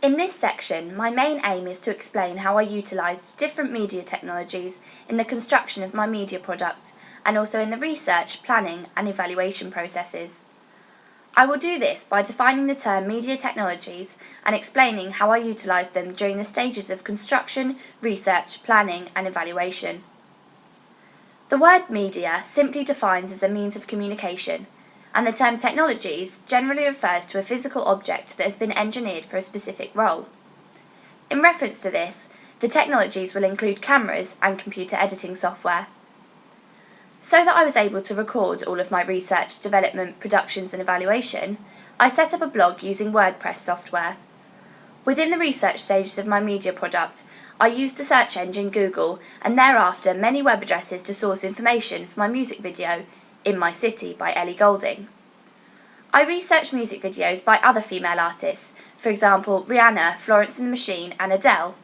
In this section, my main aim is to explain how I utilised different media technologies in the construction of my media product and also in the research, planning and evaluation processes. I will do this by defining the term media technologies and explaining how I utilised them during the stages of construction, research, planning and evaluation. The word media simply defines as a means of communication, and the term technologies generally refers to a physical object that has been engineered for a specific role. In reference to this, the technologies will include cameras and computer editing software. So that I was able to record all of my research, development, productions and evaluation, I set up a blog using WordPress software. Within the research stages of my media product, I used the search engine Google and thereafter many web addresses to source information for my music video, In My City by Ellie Goulding. I researched music videos by other female artists, for example Rihanna, Florence and the Machine and Adele.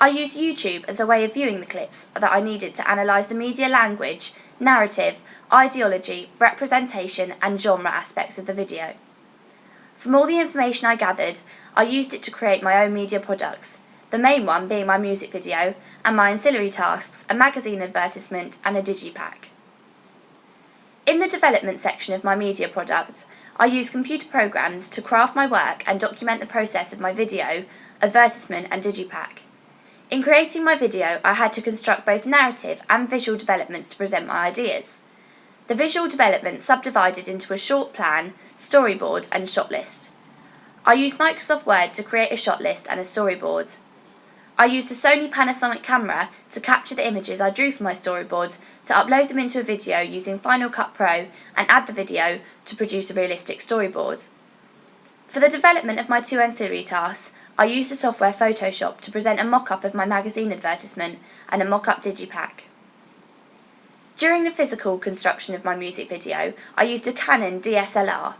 I used YouTube as a way of viewing the clips that I needed to analyse the media language, narrative, ideology, representation and genre aspects of the video. From all the information I gathered, I used it to create my own media products, the main one being my music video, and my ancillary tasks, a magazine advertisement and a digipack. In the development section of my media product, I use computer programs to craft my work and document the process of my video, advertisement and digipack. In creating my video, I had to construct both narrative and visual developments to present my ideas. The visual development subdivided into a short plan, storyboard and shot list. I used Microsoft Word to create a shot list and a storyboard. I used a Sony Panasonic camera to capture the images I drew for my storyboard to upload them into a video using Final Cut Pro and add the video to produce a realistic storyboard. For the development of my two ancillary tasks, I used the software Photoshop to present a mock-up of my magazine advertisement and a mock-up digipack. During the physical construction of my music video, I used a Canon DSLR.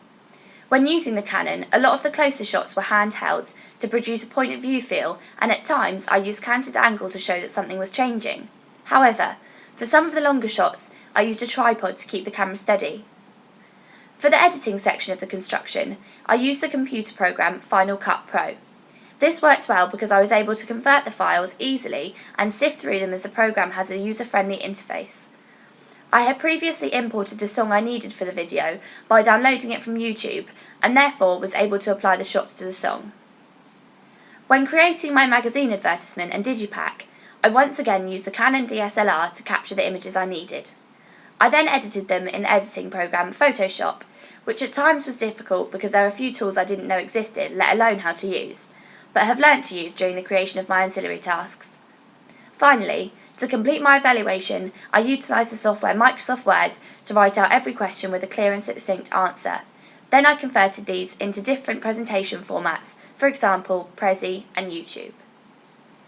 When using the Canon, a lot of the closer shots were handheld to produce a point of view feel, and at times I used canted angle to show that something was changing. However, for some of the longer shots, I used a tripod to keep the camera steady. For the editing section of the construction, I used the computer program Final Cut Pro. This worked well because I was able to convert the files easily and sift through them as the program has a user-friendly interface. I had previously imported the song I needed for the video by downloading it from YouTube and therefore was able to apply the shots to the song. When creating my magazine advertisement and digipack, I once again used the Canon DSLR to capture the images I needed. I then edited them in the editing program Photoshop, which at times was difficult because there are a few tools I didn't know existed, let alone how to use, but have learnt to use during the creation of my ancillary tasks. Finally, to complete my evaluation, I utilised the software Microsoft Word to write out every question with a clear and succinct answer. Then I converted these into different presentation formats, for example, Prezi and YouTube.